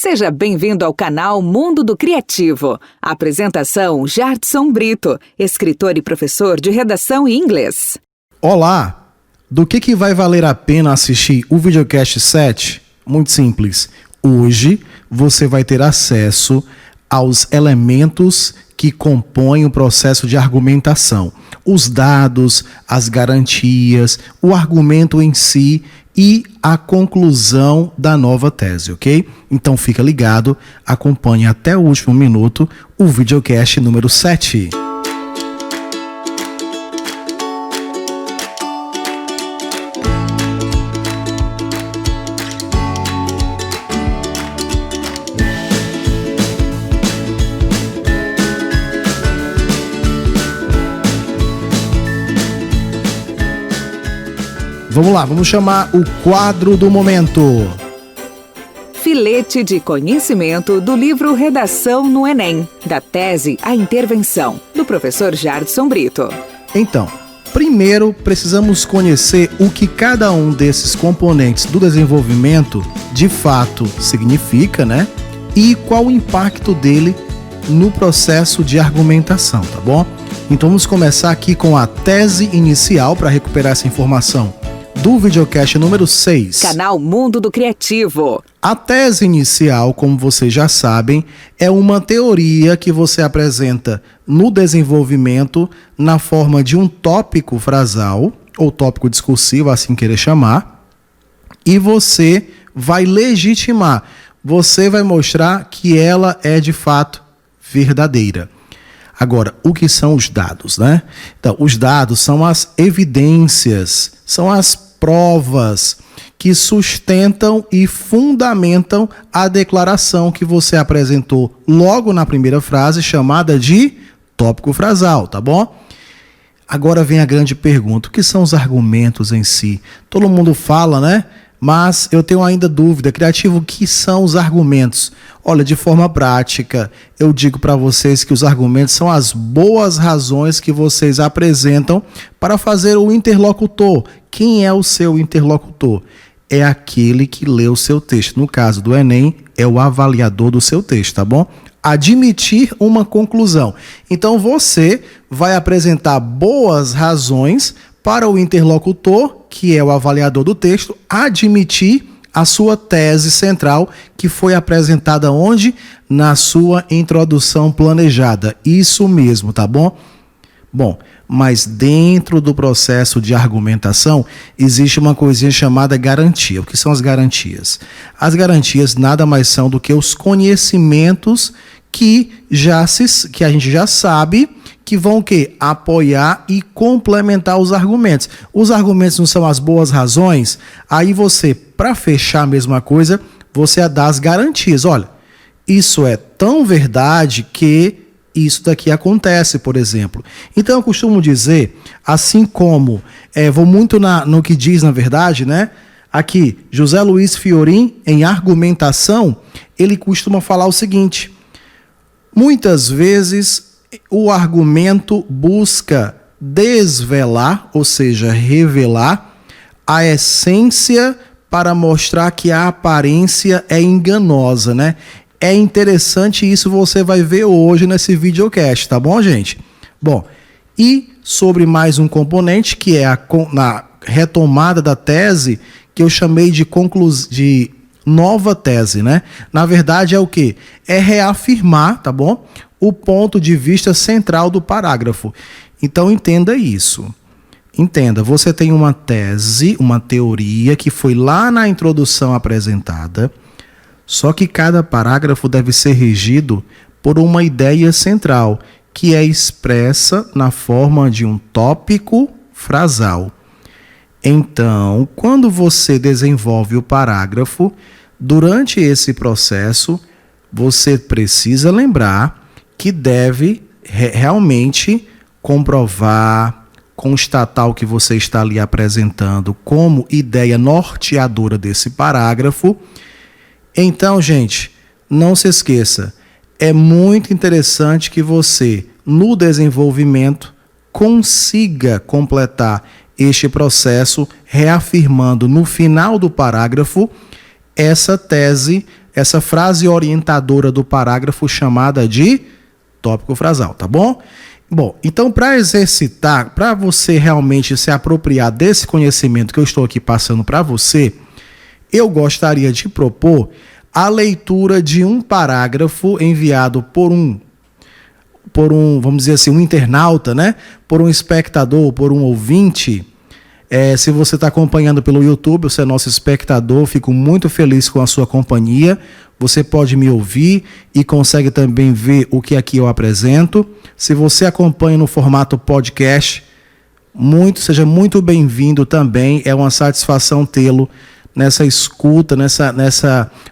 Seja bem-vindo ao canal Mundo do Criativo. Apresentação Jardson Brito, escritor e professor de redação em inglês. Olá! Do que vai valer a pena assistir o videocast 7? Muito simples. Hoje você vai ter acesso aos elementos que compõem o processo de argumentação. Os dados, as garantias, o argumento em si e a conclusão da nova tese, ok? Então fica ligado, acompanhe até o último minuto o videocast número 7. Vamos lá, vamos chamar o quadro do momento. Filete de conhecimento do livro Redação no Enem, da tese à intervenção, do professor Jardson Brito. Então, primeiro precisamos conhecer o que cada um desses componentes do desenvolvimento de fato significa, né? E qual o impacto dele no processo de argumentação, tá bom? Então vamos começar aqui com a tese inicial para recuperar essa informação do videocast número 6. Canal Mundo do Criativo. A tese inicial, como vocês já sabem, é uma teoria que você apresenta no desenvolvimento na forma de um tópico frasal, ou tópico discursivo, assim querer chamar, e você vai legitimar, você vai mostrar que ela é de fato verdadeira. Agora, o que são os dados, né? Então, os dados são as evidências, são as provas que sustentam e fundamentam a declaração que você apresentou logo na primeira frase, chamada de tópico frasal, tá bom? Agora vem a grande pergunta, o que são os argumentos em si? Todo mundo fala, né? Mas eu tenho ainda dúvida, criativo, o que são os argumentos? Olha, de forma prática, eu digo para vocês que os argumentos são as boas razões que vocês apresentam para fazer o interlocutor. Quem é o seu interlocutor? É aquele que lê o seu texto. No caso do Enem, é o avaliador do seu texto, tá bom? Admitir uma conclusão. Então você vai apresentar boas razões para o interlocutor, que é o avaliador do texto, admitir a sua tese central, que foi apresentada onde? Na sua introdução planejada. Isso mesmo, tá bom? Bom, mas dentro do processo de argumentação, existe uma coisinha chamada garantia. O que são as garantias? As garantias nada mais são do que os conhecimentos que a gente já sabe, que vão o quê? Apoiar e complementar os argumentos. Os argumentos não são as boas razões? Aí você, para fechar a mesma coisa, você dá as garantias. Olha, isso é tão verdade que isso daqui acontece, por exemplo. Então eu costumo dizer, assim como, vou muito no que diz na verdade, né? Aqui, José Luiz Fiorin, em argumentação, ele costuma falar o seguinte: muitas vezes o argumento busca desvelar, ou seja, revelar a essência para mostrar que a aparência é enganosa, né? É interessante isso, você vai ver hoje nesse videocast, tá bom, gente? Bom, e sobre mais um componente, que é na retomada da tese, que eu chamei de nova tese, né? Na verdade é o quê? É reafirmar, tá bom? O ponto de vista central do parágrafo. Então entenda isso. Entenda, você tem uma tese, uma teoria que foi lá na introdução apresentada, só que cada parágrafo deve ser regido por uma ideia central, que é expressa na forma de um tópico frasal. Então, quando você desenvolve o parágrafo, durante esse processo, você precisa lembrar que deve realmente comprovar, constatar o que você está ali apresentando como ideia norteadora desse parágrafo. Então, gente, não se esqueça, é muito interessante que você, no desenvolvimento, consiga completar este processo reafirmando no final do parágrafo essa tese essa frase orientadora do parágrafo chamada de tópico frasal, tá bom? Bom, então para exercitar, para você realmente se apropriar desse conhecimento que eu estou aqui passando para você, eu gostaria de propor a leitura de um parágrafo enviado por um, vamos dizer assim, um internauta, né? Por um espectador, por um ouvinte. Se você está acompanhando pelo YouTube, você é nosso espectador, fico muito feliz com a sua companhia. Você pode me ouvir e consegue também ver o que aqui eu apresento. Se você acompanha no formato podcast, seja muito bem-vindo também. É uma satisfação tê-lo nessa escuta,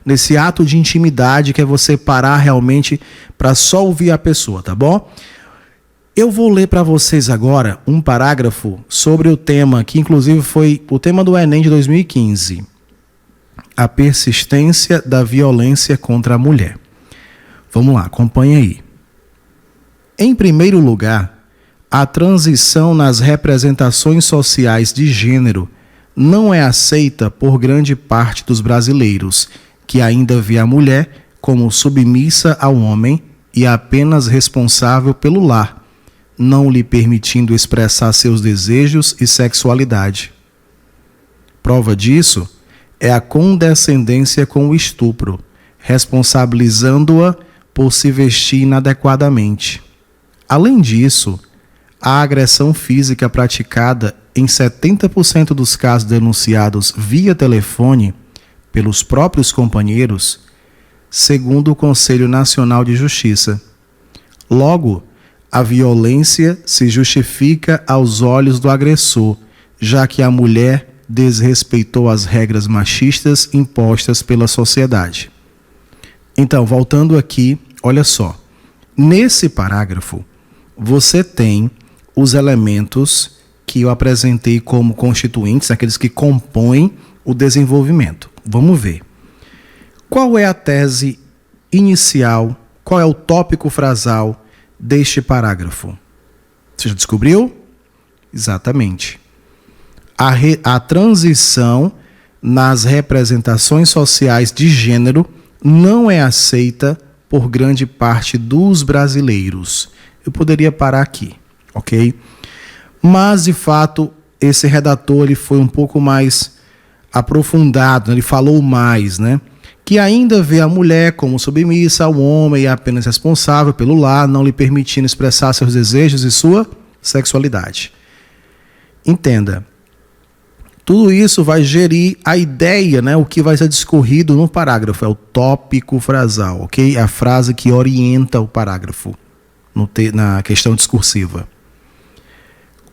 nesse ato de intimidade que é você parar realmente para só ouvir a pessoa, tá bom? Eu vou ler para vocês agora um parágrafo sobre o tema, que inclusive foi o tema do Enem de 2015. A persistência da violência contra a mulher. Vamos lá, acompanha aí. Em primeiro lugar, a transição nas representações sociais de gênero não é aceita por grande parte dos brasileiros, que ainda vê a mulher como submissa ao homem e apenas responsável pelo lar, não lhe permitindo expressar seus desejos e sexualidade. Prova disso é a condescendência com o estupro, responsabilizando-a por se vestir inadequadamente. Além disso, a agressão física praticada em 70% dos casos denunciados via telefone pelos próprios companheiros, segundo o Conselho Nacional de Justiça. Logo, a violência se justifica aos olhos do agressor, já que a mulher desrespeitou as regras machistas impostas pela sociedade. Então, voltando aqui, olha só. Nesse parágrafo, você tem os elementos que eu apresentei como constituintes, aqueles que compõem o desenvolvimento. Vamos ver. Qual é a tese inicial, qual é o tópico frasal deste parágrafo? Você já descobriu? Exatamente. A transição nas representações sociais de gênero não é aceita por grande parte dos brasileiros. Eu poderia parar aqui, ok? Mas, de fato, esse redator ele foi um pouco mais aprofundado, ele falou mais, né? Que ainda vê a mulher como submissa ao homem e apenas responsável pelo lar, não lhe permitindo expressar seus desejos e sua sexualidade. Entenda, tudo isso vai gerir a ideia, né? O que vai ser discorrido no parágrafo, é o tópico frasal, ok? É a frase que orienta o parágrafo na questão discursiva.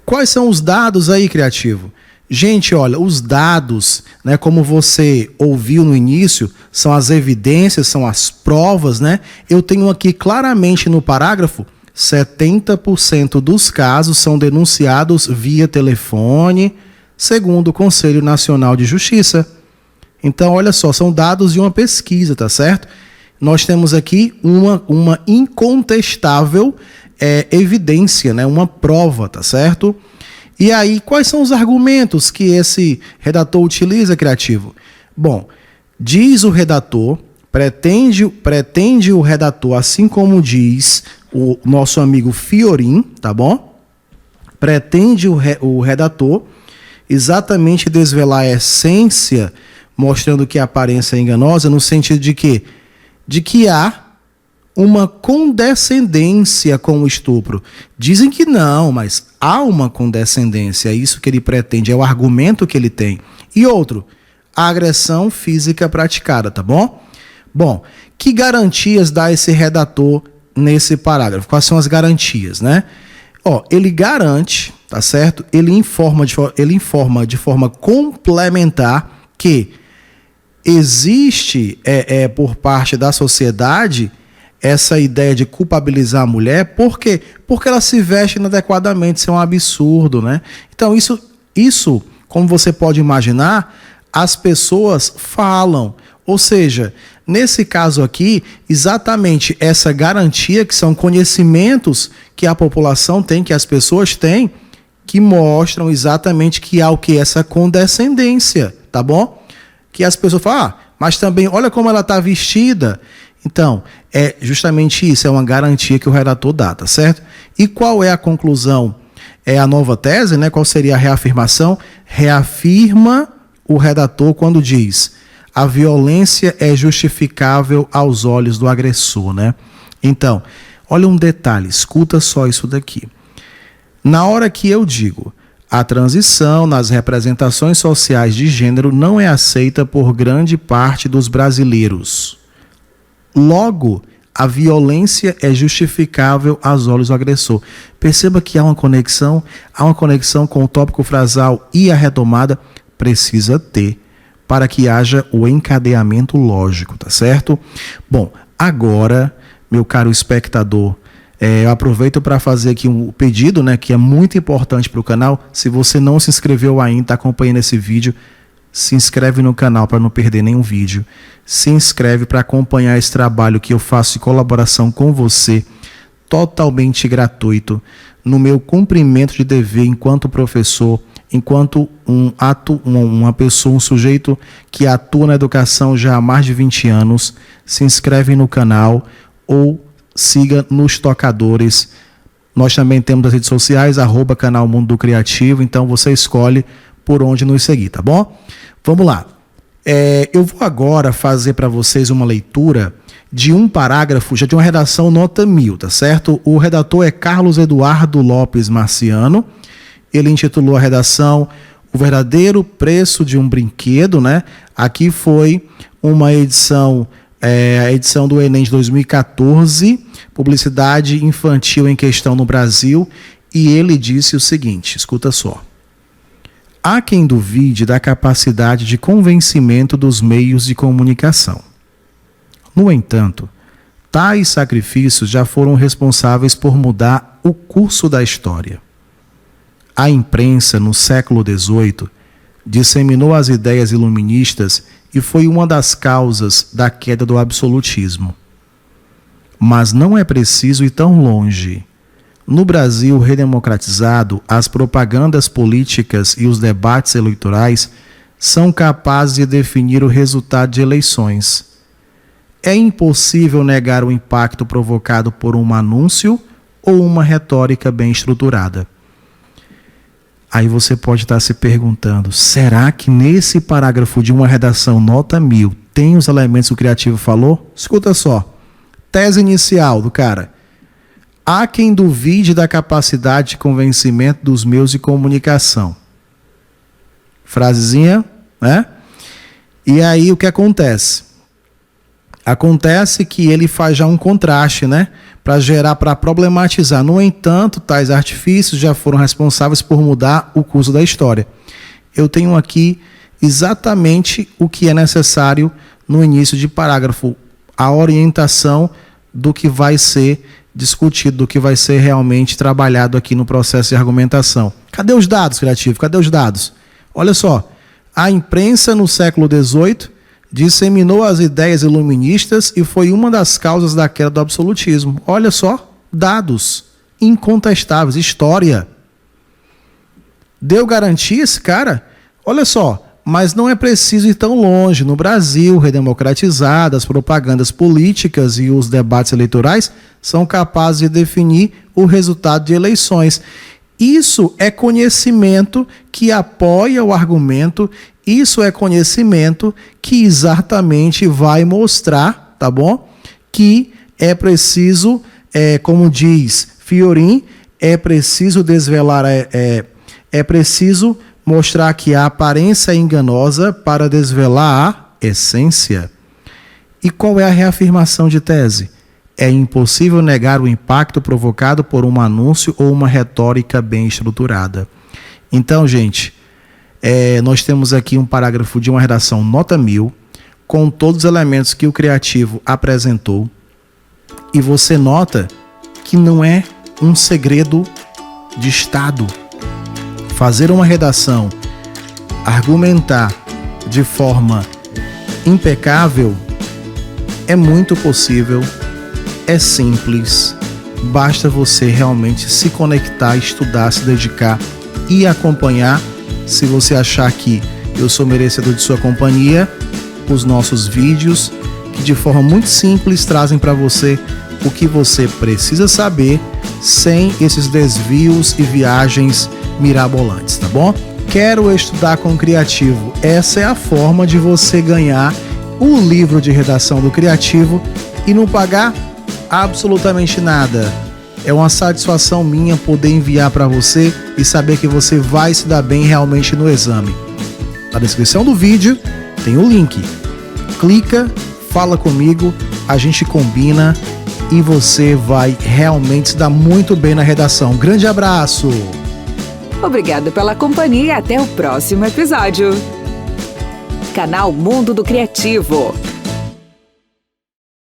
Quais são os dados aí, criativo? Gente, olha, os dados, né, como você ouviu no início, são as evidências, são as provas, né? Eu tenho aqui claramente no parágrafo, 70% dos casos são denunciados via telefone, segundo o Conselho Nacional de Justiça. Então, olha só, são dados de uma pesquisa, tá certo? Nós temos aqui uma incontestável evidência, né? Uma prova, tá certo? E aí, quais são os argumentos que esse redator utiliza, criativo? Bom, diz o redator, pretende o redator, assim como diz o nosso amigo Fiorin, tá bom? Pretende o redator exatamente desvelar a essência, mostrando que a aparência é enganosa, no sentido de quê? De que há uma condescendência com o estupro. Dizem que não, mas há uma condescendência, é isso que ele pretende, é o argumento que ele tem. E outro, a agressão física praticada, tá bom? Bom, que garantias dá esse redator nesse parágrafo? Quais são as garantias, né? Ele garante, tá certo? Ele informa de forma complementar que existe por parte da sociedade essa ideia de culpabilizar a mulher. Por quê? Porque ela se veste inadequadamente. Isso é um absurdo, né? Então, isso, como você pode imaginar, as pessoas falam. Ou seja, nesse caso aqui, exatamente essa garantia, que são conhecimentos que a população tem, que as pessoas têm, que mostram exatamente que há o que? Essa condescendência, tá bom? Que as pessoas falam, mas também olha como ela está vestida. Então, é justamente isso, é uma garantia que o redator dá, tá certo? E qual é a conclusão? É a nova tese, né? Qual seria a reafirmação? Reafirma o redator quando diz: a violência é justificável aos olhos do agressor, né? Então, olha um detalhe, escuta só isso daqui. Na hora que eu digo a transição nas representações sociais de gênero não é aceita por grande parte dos brasileiros. Logo, a violência é justificável aos olhos do agressor. Perceba que há uma conexão com o tópico frasal e a retomada precisa ter para que haja o encadeamento lógico, tá certo? Bom, agora, meu caro espectador, eu aproveito para fazer aqui um pedido, né, que é muito importante para o canal. Se você não se inscreveu ainda, está acompanhando esse vídeo, se inscreve no canal para não perder nenhum vídeo. Se inscreve para acompanhar esse trabalho que eu faço em colaboração com você, totalmente gratuito, no meu cumprimento de dever enquanto professor, enquanto uma pessoa, um sujeito que atua na educação já há mais de 20 anos. Se inscreve no canal ou siga nos tocadores. Nós também temos as redes sociais, @canal Mundo do Criativo, então você escolhe por onde nos seguir, tá bom? Vamos lá. Eu vou agora fazer para vocês uma leitura de um parágrafo, já de uma redação nota 1000, tá certo? O redator é Carlos Eduardo Lopes Marciano. Ele intitulou a redação O Verdadeiro Preço de um Brinquedo, né? Aqui foi uma edição, a edição do Enem de 2014, Publicidade Infantil em Questão no Brasil, e ele disse o seguinte, escuta só. Há quem duvide da capacidade de convencimento dos meios de comunicação. No entanto, tais sacrifícios já foram responsáveis por mudar o curso da história. A imprensa, no século XVIII, disseminou as ideias iluministas e foi uma das causas da queda do absolutismo. Mas não é preciso ir tão longe. No Brasil redemocratizado, as propagandas políticas e os debates eleitorais são capazes de definir o resultado de eleições. É impossível negar o impacto provocado por um anúncio ou uma retórica bem estruturada. Aí você pode estar se perguntando, será que nesse parágrafo de uma redação nota 1000 tem os elementos que o criativo falou? Escuta só. Tese inicial do cara. Há quem duvide da capacidade de convencimento dos meios de comunicação. Frasezinha, né? E aí o que acontece? Acontece que ele faz já um contraste, né? Para problematizar. No entanto, tais artifícios já foram responsáveis por mudar o curso da história. Eu tenho aqui exatamente o que é necessário no início de parágrafo, a orientação do que vai ser discutido, do que vai ser realmente trabalhado aqui no processo de argumentação. Cadê os dados, criativo? Cadê os dados? Olha só, a imprensa no século XVIII disseminou as ideias iluministas e foi uma das causas da queda do absolutismo. Olha só, dados incontestáveis, história. Deu garantia esse cara? Olha só, mas não é preciso ir tão longe. No Brasil, redemocratizado, as propagandas políticas e os debates eleitorais são capazes de definir o resultado de eleições. Isso é conhecimento que apoia o argumento, isso é conhecimento que exatamente vai mostrar, tá bom? Que é preciso, como diz Fiorin, é preciso desvelar, é preciso mostrar que a aparência é enganosa para desvelar a essência. E qual é a reafirmação de tese? É impossível negar o impacto provocado por um anúncio ou uma retórica bem estruturada. Então, gente, nós temos aqui um parágrafo de uma redação nota 1000, com todos os elementos que o criativo apresentou. E você nota que não é um segredo de Estado. Fazer uma redação, argumentar de forma impecável é muito possível, é simples, basta você realmente se conectar, estudar, se dedicar e acompanhar. Se você achar que eu sou merecedor de sua companhia, os nossos vídeos que de forma muito simples trazem para você o que você precisa saber sem esses desvios e viagens mirabolantes, tá bom? Quero estudar com o Criativo. Essa é a forma de você ganhar o livro de redação do Criativo e não pagar absolutamente nada. É uma satisfação minha poder enviar para você e saber que você vai se dar bem realmente no exame. Na descrição do vídeo tem o link. Clica, fala comigo, a gente combina e você vai realmente se dar muito bem na redação. Grande abraço! Obrigada pela companhia e até o próximo episódio. Canal Mundo do Criativo.